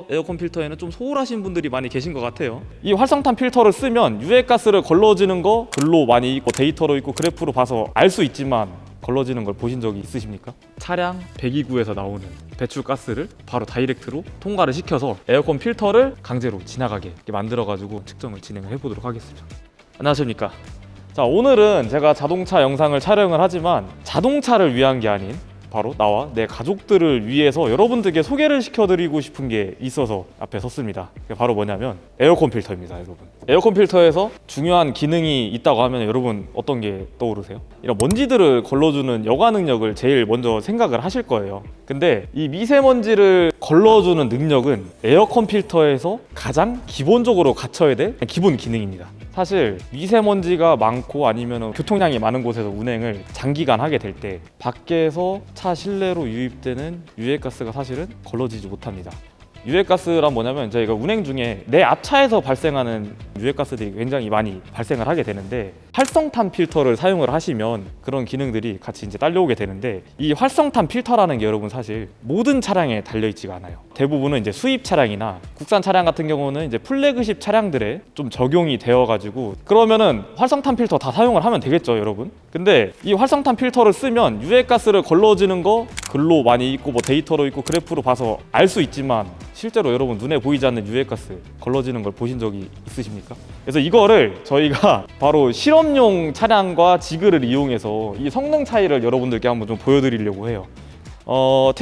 에어컨 필터에는 좀 소홀하신 분들이 많이 계신 것 같아요. 이 활성탄 필터를 쓰면 유해가스를 걸러지는 거 글로 많이 있고 데이터로 있고 그래프로 봐서 알 수 있지만 걸러지는 걸 보신 적이 있으십니까? 차량 배기구에서 나오는 배출가스를 바로 다이렉트로 통과를 시켜서 에어컨 필터를 강제로 지나가게 만들어가지고 측정을 진행을 해보도록 하겠습니다. 안녕하십니까? 자, 오늘은 제가 자동차 영상을 촬영을 하지만 자동차를 위한 게 아닌 바로 나와 내 가족들을 위해서 여러분들께 소개를 시켜드리고 싶은 게 있어서 앞에 섰습니다. 그게 바로 뭐냐면 에어컨 필터입니다, 여러분. 에어컨 필터에서 중요한 기능이 있다고 하면 여러분 어떤 게 떠오르세요? 이런 먼지들을 걸러주는 여과 능력을 제일 먼저 생각을 하실 거예요. 근데 이 미세먼지를 걸러주는 능력은 에어컨 필터에서 가장 기본적으로 갖춰야 될 기본 기능입니다. 사실 미세먼지가 많고 아니면 교통량이 많은 곳에서 운행을 장기간 하게 될 때 밖에서 차 실내로 유입되는 유해가스가 사실은 걸러지지 못합니다. 유해가스란 뭐냐면 저희가 운행 중에 내 앞차에서 발생하는 유해가스들이 굉장히 많이 발생을 하게 되는데 활성탄 필터를 사용을 하시면 그런 기능들이 같이 이제 딸려오게 되는데 이 활성탄 필터라는 게 여러분 사실 모든 차량에 달려있지가 않아요. 대부분은 이제 수입 차량이나 국산 차량 같은 경우는 이제 플래그십 차량들에 좀 적용이 되어가지고 그러면은 활성탄 필터 다 사용을 하면 되겠죠, 여러분. 근데 이 활성탄 필터를 쓰면 유해가스를 걸러지는 거 글로 많이 있고 뭐 데이터로 있고 그래프로 봐서 알 수 있지만 실제로 여러분 눈에 보이지 않는 유해가스 걸러지는 걸 보신 적이 있으십니까? 그래서 이거를 저희가 바로 실험용 차량과 지그를 이용해서 이 성능 차이를 여러분들께 한번 좀 보여드리려고 해요.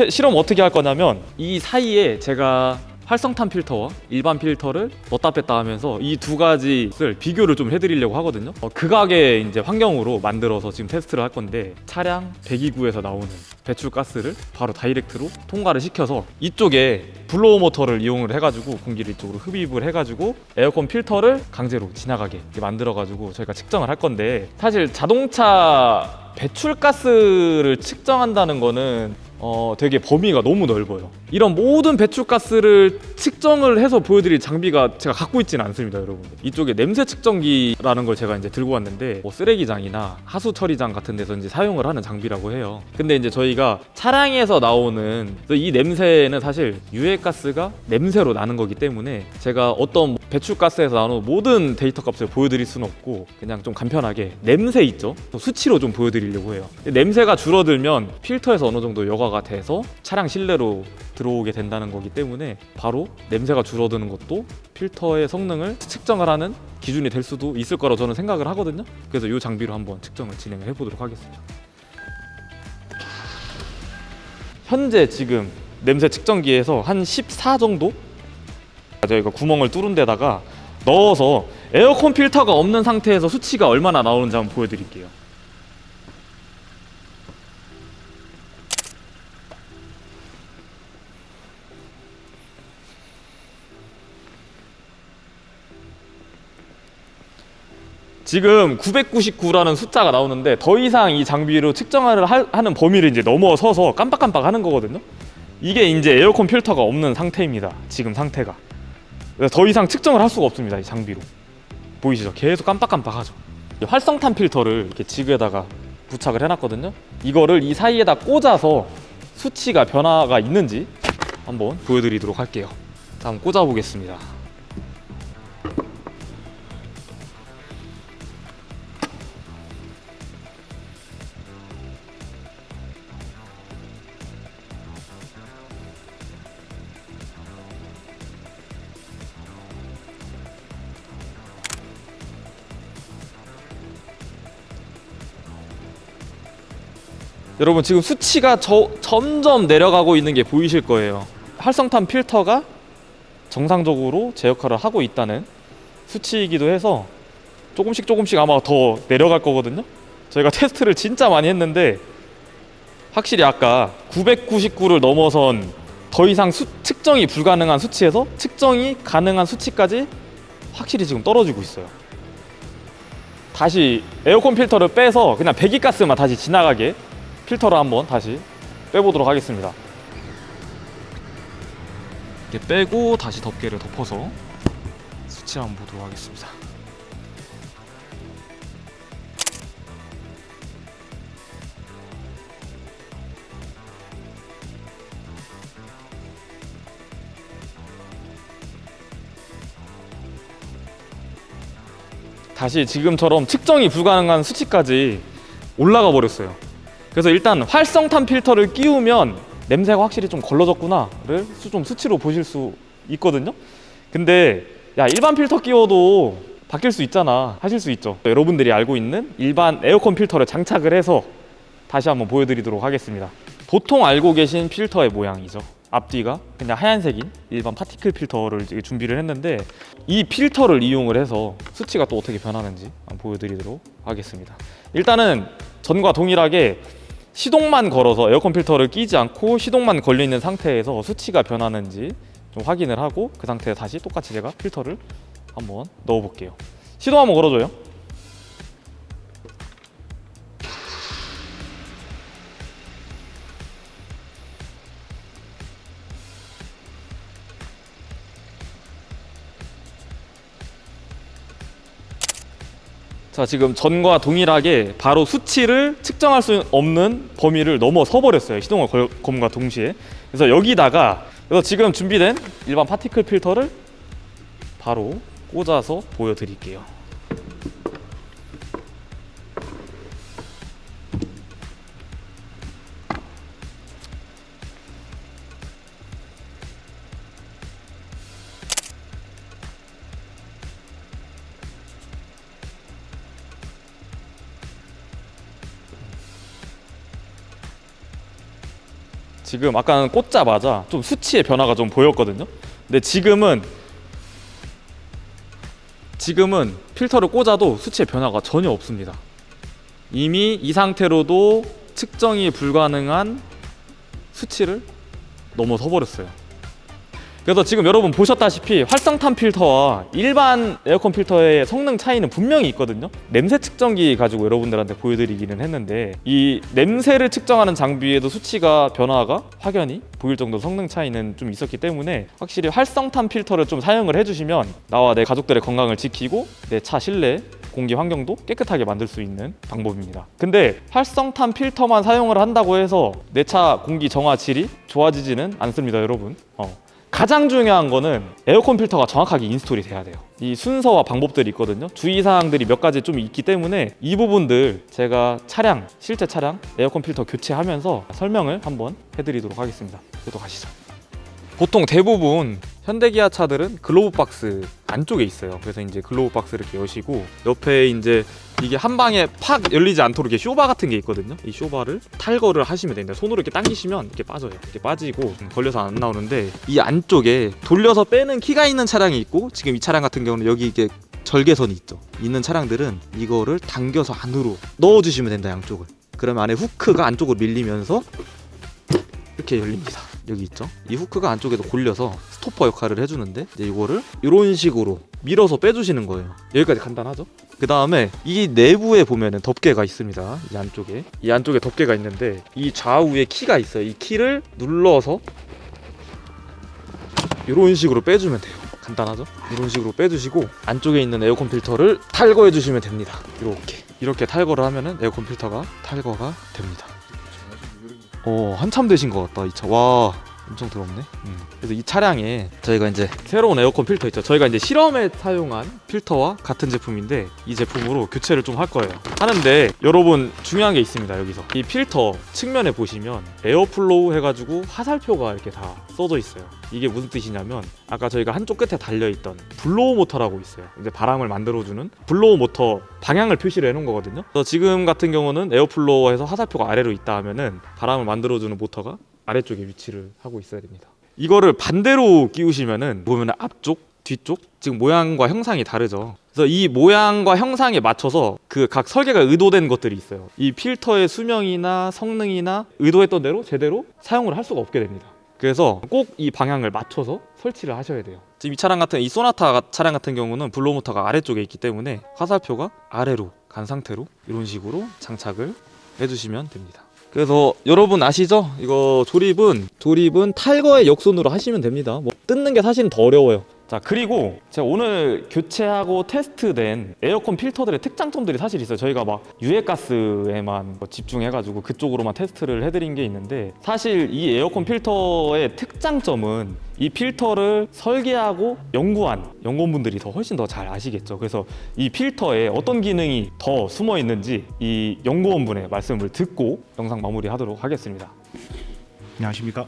실험 어떻게 할 거냐면 이 사이에 제가 활성탄 필터와 일반 필터를 넣다 뺐다 하면서 이 두 가지를 비교를 좀 해드리려고 하거든요. 극악의 이제 환경으로 만들어서 지금 테스트를 할 건데 차량 배기구에서 나오는 배출가스를 바로 다이렉트로 통과를 시켜서 이쪽에 블로어 모터를 이용을 해가지고 공기를 이쪽으로 흡입을 해가지고 에어컨 필터를 강제로 지나가게 만들어가지고 저희가 측정을 할 건데 사실 자동차 배출가스를 측정한다는 거는 되게 범위가 너무 넓어요. 이런 모든 배출가스를 측정을 해서 보여드릴 장비가 제가 갖고 있지는 않습니다, 여러분. 이쪽에 냄새 측정기라는 걸 제가 이제 들고 왔는데 뭐 쓰레기장이나 하수 처리장 같은 데서 이제 사용을 하는 장비라고 해요. 근데 이제 저희가 차량에서 나오는 이 냄새는 사실 유해가스가 냄새로 나는 거기 때문에 제가 어떤 배출가스에서 나오는 모든 데이터 값을 보여드릴 수는 없고 그냥 좀 간편하게 냄새 있죠? 수치로 좀 보여드리려고 해요. 냄새가 줄어들면 필터에서 어느 정도 여과가 돼서 차량 실내로 들어오게 된다는 거기 때문에 바로 냄새가 줄어드는 것도 필터의 성능을 측정을 하는 기준이 될 수도 있을 거라고 저는 생각을 하거든요. 그래서 이 장비로 한번 측정을 진행을 해보도록 하겠습니다. 현재 지금 냄새 측정기에서 한 14 정도? 저희가 구멍을 뚫은 데다가 넣어서 에어컨 필터가 없는 상태에서 수치가 얼마나 나오는지 한번 보여드릴게요. 지금 999라는 숫자가 나오는데 더 이상 이 장비로 측정을 하는 범위를 이제 넘어서서 깜빡깜빡 하는 거거든요. 이게 이제 에어컨 필터가 없는 상태입니다. 지금 상태가. 그래서 더 이상 측정을 할 수가 없습니다, 이 장비로. 보이시죠? 계속 깜빡깜빡하죠. 활성탄 필터를 이렇게 지그에다가 부착을 해놨거든요. 이거를 이 사이에다 꽂아서 수치가 변화가 있는지 한번 보여드리도록 할게요. 자, 한번 꽂아보겠습니다. 여러분 지금 수치가 점점 내려가고 있는 게 보이실 거예요. 활성탄 필터가 정상적으로 제 역할을 하고 있다는 수치이기도 해서 조금씩 아마 더 내려갈 거거든요. 저희가 테스트를 진짜 많이 했는데 확실히 아까 999를 넘어선 더 이상 측정이 불가능한 수치에서 측정이 가능한 수치까지 확실히 지금 떨어지고 있어요. 다시 에어컨 필터를 빼서 그냥 배기가스만 다시 지나가게 필터를 한번 다시 빼보도록 하겠습니다. 이렇게 빼고 다시 덮개를 덮어서 수치를 한번 보도록 하겠습니다. 다시 지금처럼 측정이 불가능한 수치까지 올라가 버렸어요. 그래서 일단 활성탄 필터를 끼우면 냄새가 확실히 좀 걸러졌구나를 좀 수치로 보실 수 있거든요. 근데 야, 일반 필터 끼워도 바뀔 수 있잖아 하실 수 있죠. 여러분들이 알고 있는 일반 에어컨 필터를 장착을 해서 다시 한번 보여드리도록 하겠습니다. 보통 알고 계신 필터의 모양이죠. 앞뒤가 그냥 하얀색인 일반 파티클 필터를 준비를 했는데, 이 필터를 이용을 해서 수치가 또 어떻게 변하는지 한번 보여드리도록 하겠습니다. 일단은 전과 동일하게 시동만 걸어서 에어컨 필터를 끼지 않고 시동만 걸려 있는 상태에서 수치가 변하는지 좀 확인을 하고, 그 상태에 다시 똑같이 제가 필터를 한번 넣어 볼게요. 시동 한번 걸어줘요. 자, 지금 전과 동일하게 바로 수치를 측정할 수 없는 범위를 넘어서 버렸어요. 시동을 걸음과 동시에. 그래서 여기다가 지금 준비된 일반 파티클 필터를 바로 꽂아서 보여드릴게요. 지금 아까는 꽂자마자 좀 수치의 변화가 좀 보였거든요. 근데 지금은 필터를 꽂아도 수치의 변화가 전혀 없습니다. 이미 이 상태로도 측정이 불가능한 수치를 넘어서 버렸어요. 그래서 지금 여러분 보셨다시피 활성탄 필터와 일반 에어컨 필터의 성능 차이는 분명히 있거든요. 냄새 측정기 가지고 여러분들한테 보여드리기는 했는데, 이 냄새를 측정하는 장비에도 수치가 변화가 확연히 보일 정도 성능 차이는 좀 있었기 때문에, 확실히 활성탄 필터를 좀 사용을 해주시면 나와 내 가족들의 건강을 지키고 내 차 실내 공기 환경도 깨끗하게 만들 수 있는 방법입니다. 근데 활성탄 필터만 사용을 한다고 해서 내 차 공기 정화 질이 좋아지지는 않습니다, 여러분. 가장 중요한 거는 에어컨 필터가 정확하게 인스톨이 돼야 돼요. 이 순서와 방법들이 있거든요. 주의사항들이 몇 가지 좀 있기 때문에 이 부분들 제가 실제 차량 에어컨 필터 교체하면서 설명을 한번 해드리도록 하겠습니다. 또 가시죠. 보통 대부분 현대기아 차들은 글로브 박스 안쪽에 있어요. 그래서 이제 글로브 박스를 이렇게 여시고, 옆에 이제 이게 한 방에 팍 열리지 않도록 이렇게 쇼바 같은 게 있거든요. 이 쇼바를 탈거를 하시면 됩니다. 손으로 이렇게 당기시면 이렇게 빠져요. 이렇게 빠지고 걸려서 안 나오는데, 이 안쪽에 돌려서 빼는 키가 있는 차량이 있고, 지금 이 차량 같은 경우는 여기 이게 절개선이 있죠. 있는 차량들은 이거를 당겨서 안으로 넣어주시면 된다, 양쪽을. 그러면 안에 후크가 안쪽으로 밀리면서 이렇게 열립니다. 여기 있죠. 이 후크가 안쪽에서 골려서 스토퍼 역할을 해주는데, 이제 이거를 이런 식으로 밀어서 빼주시는 거예요. 여기까지 간단하죠? 그 다음에 이 내부에 보면은 덮개가 있습니다. 이 안쪽에 덮개가 있는데, 이 좌우에 키가 있어요. 이 키를 눌러서 이런 식으로 빼주면 돼요. 간단하죠? 이런 식으로 빼주시고 안쪽에 있는 에어컨 필터를 탈거해 주시면 됩니다. 이렇게 탈거를 하면은 에어컨 필터가 탈거가 됩니다. 한참 되신 것 같다, 이 차. 와, 엄청 더럽네. 그래서 이 차량에 저희가 이제 새로운 에어컨 필터 있죠. 저희가 이제 실험에 사용한 필터와 같은 제품인데, 이 제품으로 교체를 좀 할 거예요. 하는데 여러분, 중요한 게 있습니다. 여기서 이 필터 측면에 보시면 에어플로우 해가지고 화살표가 이렇게 다 써져 있어요. 이게 무슨 뜻이냐면, 아까 저희가 한쪽 끝에 달려있던 블로우 모터라고 있어요. 이제 바람을 만들어주는 블로우 모터 방향을 표시를 해놓은 거거든요. 그래서 지금 같은 경우는 에어플로우에서 화살표가 아래로 있다 하면은 바람을 만들어주는 모터가 아래쪽에 위치를 하고 있어야 됩니다. 이거를 반대로 끼우시면은 보면은 앞쪽, 뒤쪽 지금 모양과 형상이 다르죠. 그래서 이 모양과 형상에 맞춰서 그 각 설계가 의도된 것들이 있어요. 이 필터의 수명이나 성능이나 의도했던 대로 제대로 사용을 할 수가 없게 됩니다. 그래서 꼭 이 방향을 맞춰서 설치를 하셔야 돼요. 지금 이 소나타 차량 같은 경우는 블로우 모터가 아래쪽에 있기 때문에 화살표가 아래로 간 상태로 이런 식으로 장착을 해주시면 됩니다. 그래서 여러분 아시죠? 이거 조립은 탈거의 역순으로 하시면 됩니다. 뭐 뜯는 게 사실은 더 어려워요. 자, 그리고 제가 오늘 교체하고 테스트된 에어컨 필터들의 특장점들이 사실 있어요. 저희가 막 유해가스에만 집중해가지고 그쪽으로만 테스트를 해드린 게 있는데, 사실 이 에어컨 필터의 특장점은 이 필터를 설계하고 연구한 연구원분들이 훨씬 더 잘 아시겠죠. 그래서 이 필터에 어떤 기능이 더 숨어 있는지 이 연구원분의 말씀을 듣고 영상 마무리하도록 하겠습니다. 안녕하십니까.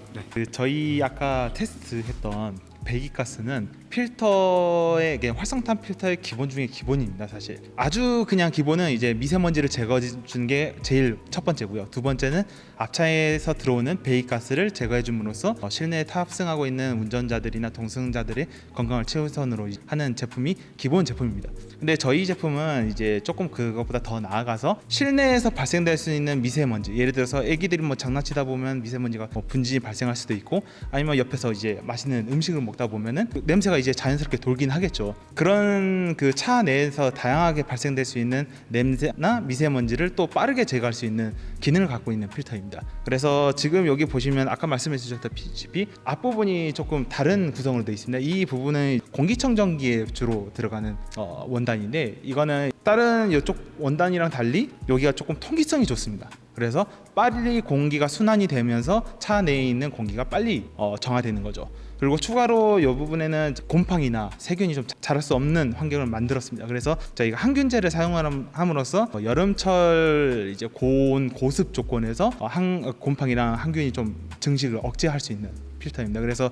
저희 아까 테스트했던 배기가스는 필터의 활성탄 필터의 기본 중에 기본입니다. 사실 아주 그냥 기본은 이제 미세먼지를 제거해 주는 게 제일 첫 번째고요. 두 번째는 앞차에서 들어오는 배기가스를 제거해 줌으로써 실내에 탑승하고 있는 운전자들이나 동승자들의 건강을 최우선으로 하는 제품이 기본 제품입니다. 근데 저희 제품은 이제 조금 그것보다 더 나아가서 실내에서 발생될 수 있는 미세먼지, 예를 들어서 애기들이 뭐 장난치다 보면 미세먼지가 분진이 발생할 수도 있고, 아니면 옆에서 이제 맛있는 음식을 먹다 보면은 그 냄새가 이제 자연스럽게 돌긴 하겠죠. 그런 그 차 내에서 다양하게 발생될 수 있는 냄새나 미세먼지를 또 빠르게 제거할 수 있는 기능을 갖고 있는 필터입니다. 그래서 지금 여기 보시면 아까 말씀해 주셨다시피 앞부분이 조금 다른 구성으로 되어 있습니다. 이 부분은 공기청정기에 주로 들어가는 원단인데, 이거는 다른 이쪽 원단이랑 달리 여기가 조금 통기성이 좋습니다. 그래서 빨리 공기가 순환이 되면서 차 내에 있는 공기가 빨리 정화되는 거죠. 그리고 추가로 이 부분에는 곰팡이나 세균이 좀 자랄 수 없는 환경을 만들었습니다. 그래서 저희가 항균제를 사용함으로써 여름철 이제 고온 고습 조건에서 곰팡이랑 항균이 좀 증식을 억제할 수 있는 필터입니다. 그래서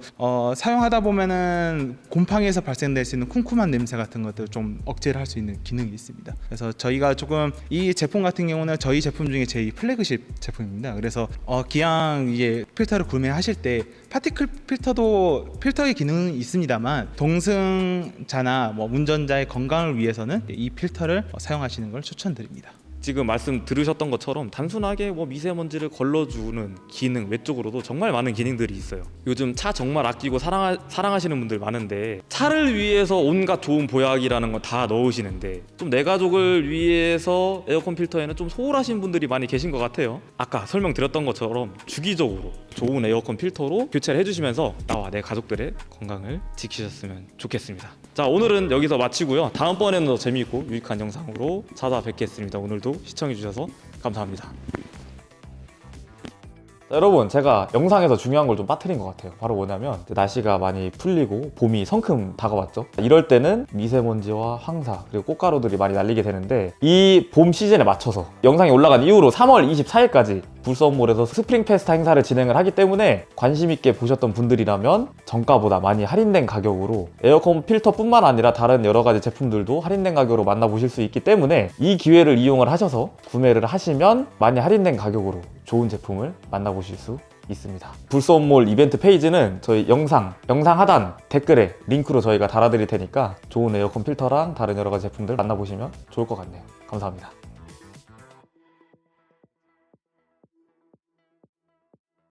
사용하다 보면은 곰팡이에서 발생될 수 있는 쿰쿰한 냄새 같은 것들 좀 억제를 할 수 있는 기능이 있습니다. 그래서 저희가 조금 이 제품 같은 경우는 저희 제품 중에 제일 플래그십 제품입니다. 그래서 기왕 이제 필터를 구매하실 때 파티클 필터도 필터의 기능은 있습니다만 동승자나 뭐 운전자의 건강을 위해서는 이 필터를 사용하시는 걸 추천드립니다. 지금 말씀 들으셨던 것처럼 단순하게 뭐 미세먼지를 걸러주는 기능 외적으로도 정말 많은 기능들이 있어요. 요즘 차 정말 아끼고 사랑하시는 분들 많은데, 차를 위해서 온갖 좋은 보약이라는 거 다 넣으시는데 좀 내 가족을 위해서 에어컨 필터에는 좀 소홀하신 분들이 많이 계신 것 같아요. 아까 설명드렸던 것처럼 주기적으로 좋은 에어컨 필터로 교체를 해주시면서 나와 내 가족들의 건강을 지키셨으면 좋겠습니다. 자, 오늘은 여기서 마치고요. 다음번에는 더 재미있고 유익한 영상으로 찾아뵙겠습니다. 오늘도 시청해주셔서 감사합니다. 자, 여러분, 제가 영상에서 중요한 걸 좀 빠뜨린 것 같아요. 바로 뭐냐면 날씨가 많이 풀리고 봄이 성큼 다가왔죠. 이럴 때는 미세먼지와 황사 그리고 꽃가루들이 많이 날리게 되는데, 이 봄 시즌에 맞춰서 영상이 올라간 이후로 3월 24일까지 불선몰에서 스프링 페스타 행사를 진행을 하기 때문에 관심 있게 보셨던 분들이라면 정가보다 많이 할인된 가격으로 에어컨 필터뿐만 아니라 다른 여러 가지 제품들도 할인된 가격으로 만나보실 수 있기 때문에 이 기회를 이용을 하셔서 구매를 하시면 많이 할인된 가격으로 좋은 제품을 만나보실 수 있습니다. 불선몰 이벤트 페이지는 저희 영상 하단 댓글에 링크로 저희가 달아드릴 테니까 좋은 에어컨 필터랑 다른 여러 가지 제품들 만나보시면 좋을 것 같네요. 감사합니다.